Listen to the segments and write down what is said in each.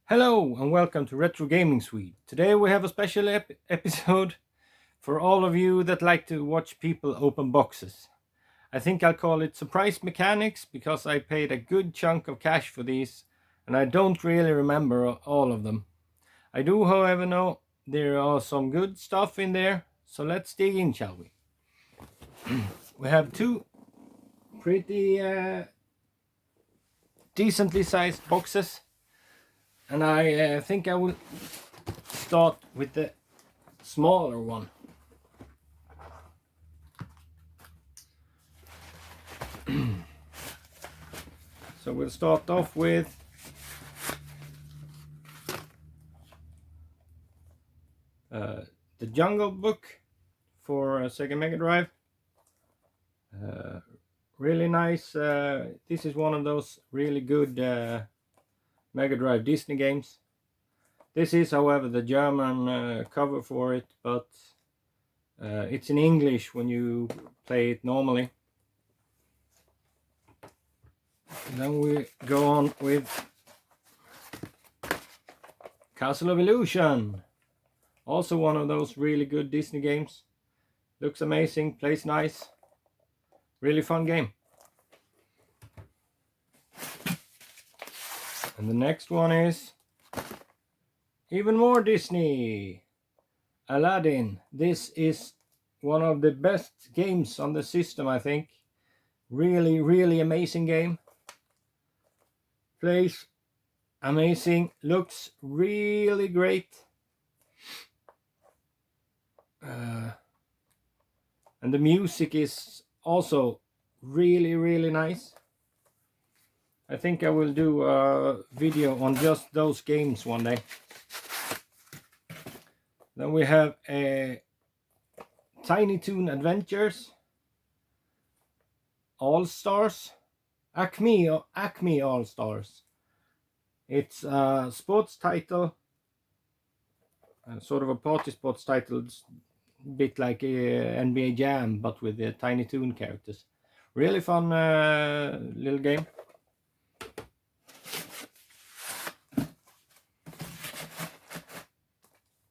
Hello and welcome to Retro Gaming Suite. Today we have a special episode for all of you that like to watch people open boxes. I think I'll call it Surprise Mechanics because I paid a good chunk of cash for these and I don't really remember all of them. I do, however, know there are some good stuff in there, so let's dig in, shall we? We have two pretty decently sized boxes, and I think I will start with the smaller one. So we'll start off with the Jungle Book for Sega Mega Drive. Really nice. This is one of those really good Mega Drive Disney games. This is, however, the German cover for it, but it's in English when you play it normally. And then we go on with Castle of Illusion. Also one of those really good Disney games. Looks amazing, plays nice. Really fun game. And the next one is even more Disney. Aladdin. This is one of the best games on the system, I think. Really amazing game. Plays amazing. Looks really great. And the music is also really nice. I think I will do a video on just those games one day. Then we have a Tiny Toon Adventures All Stars, Acme All Stars. It's a sports title, sort of a party sports title, bit like NBA Jam, but with the Tiny Toon characters. Really fun little game.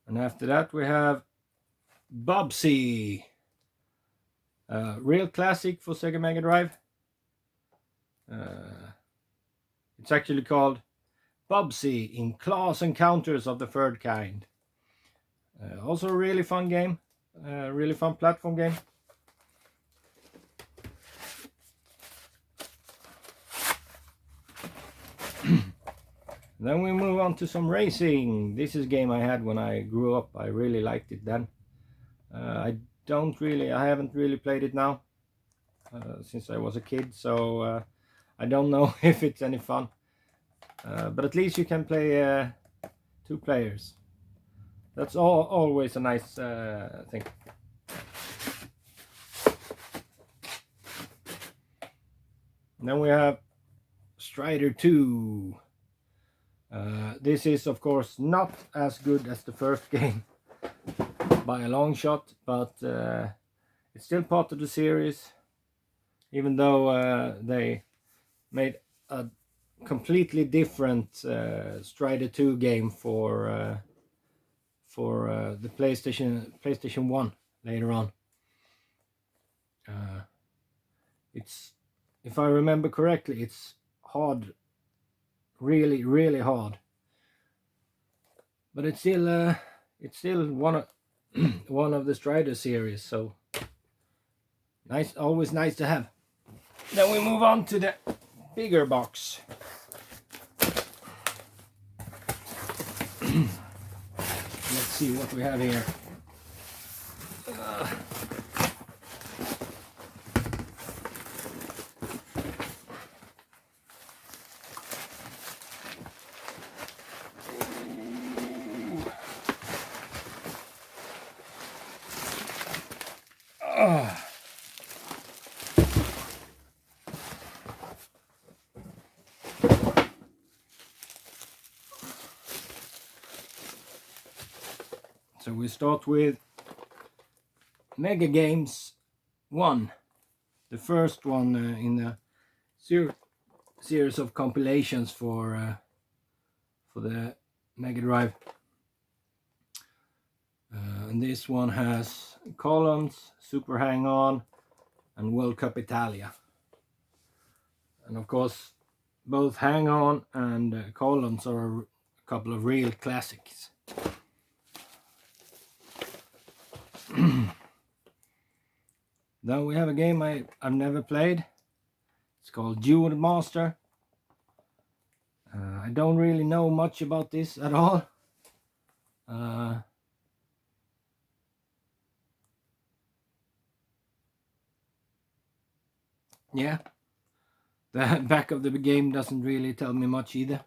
And after that we have Bubsy. Real classic for Sega Mega Drive. It's actually called Bubsy in Class Encounters of the Third Kind. Also a really fun game. Really fun platform game. Then we move on to some racing. This is a game I had when I grew up. I really liked it then. I haven't really played it now since I was a kid, so I don't know if it's any fun. But at least you can play 2 players. That's always a nice thing. And then we have Strider 2. This is of course not as good as the first game by a long shot, but it's still part of the series, even though they made a completely different Strider 2 game for the PlayStation 1 later on. It's, if I remember correctly, it's hard, really hard, but it's still one of one of the Strider series, so nice, always nice to have. Then we move on to the bigger box. Let's see what we have here. So we start with Mega Games 1, the first one in the series of compilations for the Mega Drive. And this one has Columns, Super Hang-On, and World Cup Italia. And of course, both Hang-On and Columns are a couple of real classics. Then we have a game I've never played. It's called Duel Master. I don't really know much about this at all. Yeah, the back of the game doesn't really tell me much either.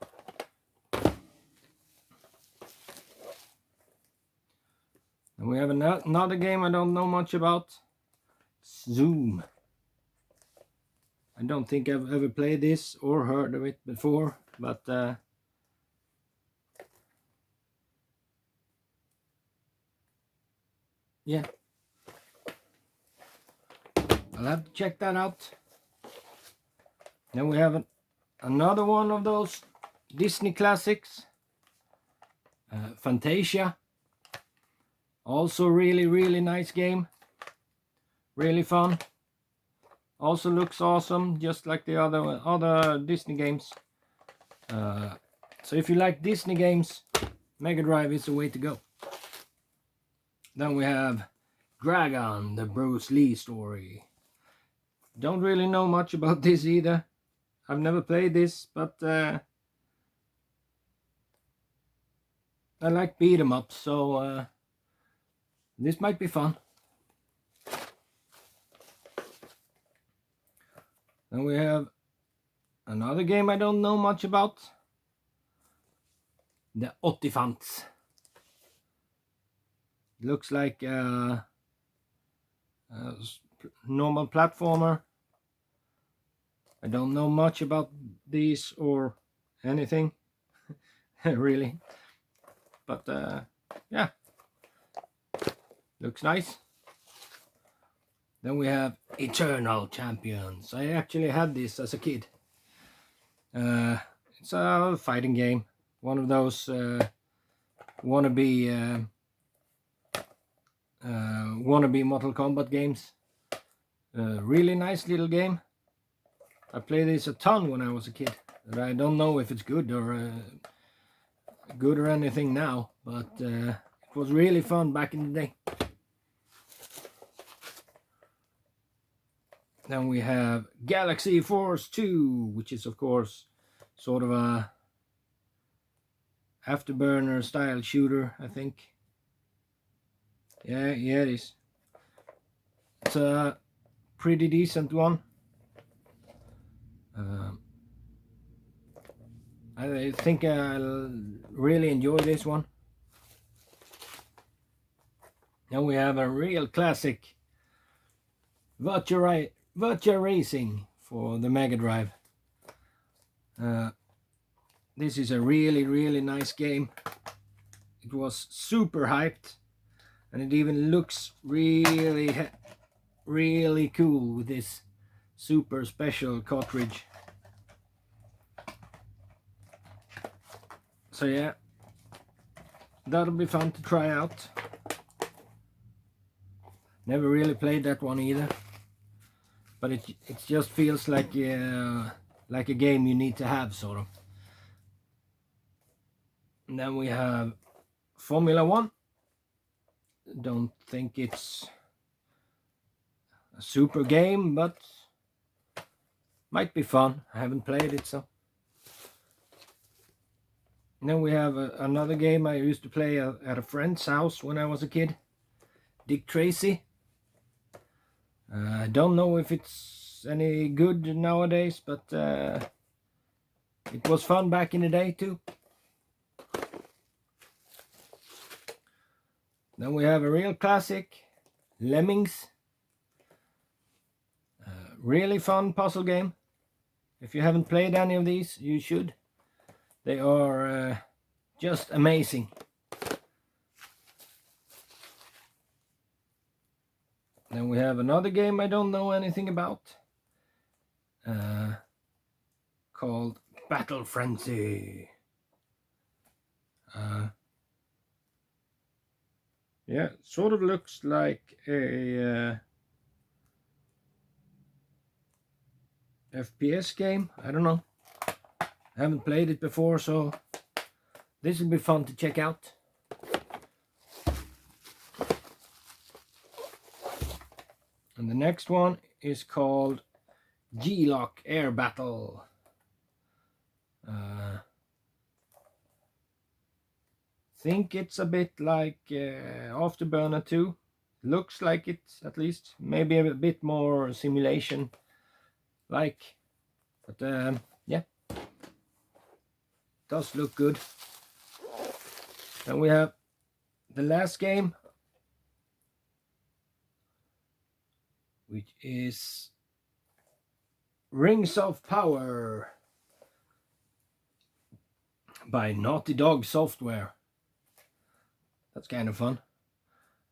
And we have another game I don't know much about. Zoom. I don't think I've ever played this or heard of it before, but yeah, I'll have to check that out. Then we have another one of those Disney classics, Fantasia. Also really nice game, really fun. Also looks awesome, just like the other Disney games. So if you like Disney games, Mega Drive is the way to go. Then we have Dragon, the Bruce Lee story. Don't really know much about this either. I've never played this, but I like beat 'em ups, so this might be fun. Then we have another game I don't know much about. The Ottifants. Looks like a normal platformer. I don't know much about these or anything, really. But yeah, looks nice. Then we have Eternal Champions. I actually had this as a kid. It's a fighting game. One of those wannabe Mortal Kombat games. Really nice little game. I played this a ton when I was a kid. I don't know if it's good or anything now, but it was really fun back in the day. Then we have Galaxy Force 2, which is of course sort of a Afterburner style shooter, I think. Yeah, it is. It's a pretty decent one. I think I'll really enjoy this one. Now we have a real classic, Virtua Racing for the Mega Drive. This is a really nice game. It was super hyped, and it even looks really cool with this super special cartridge. So yeah, that'll be fun to try out. Never really played that one either, but it just feels like a game you need to have, sort of. And then we have Formula 1. Don't think it's a super game, but might be fun. I haven't played it, so. And then we have another game I used to play at a friend's house when I was a kid, Dick Tracy. I don't know if it's any good nowadays, but it was fun back in the day too. Then we have a real classic, Lemmings. Really fun puzzle game. If you haven't played any of these, you should. They are just amazing. Then we have another game I don't know anything about, called Battle Frenzy. Yeah, sort of looks like a FPS game. I don't know. I haven't played it before, so this will be fun to check out. And the next one is called G-Lock Air Battle. Think it's a bit like Afterburner 2. Looks like it, at least. Maybe a bit more simulation like. But yeah, does look good. And we have the last game, which is Rings of Power by Naughty Dog Software. That's kind of fun.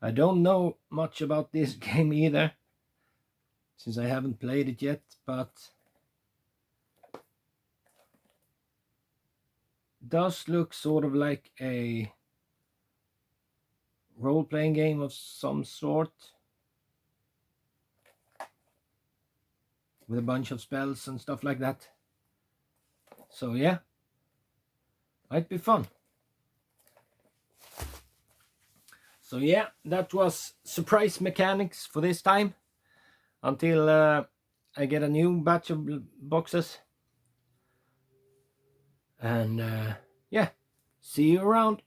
I don't know much about this game either, since I haven't played it yet, but does look sort of like a role-playing game of some sort, with a bunch of spells and stuff like that. So yeah, might be fun. So yeah, that was Surprise Mechanics for this time, until I get a new batch of boxes. And yeah, see you around.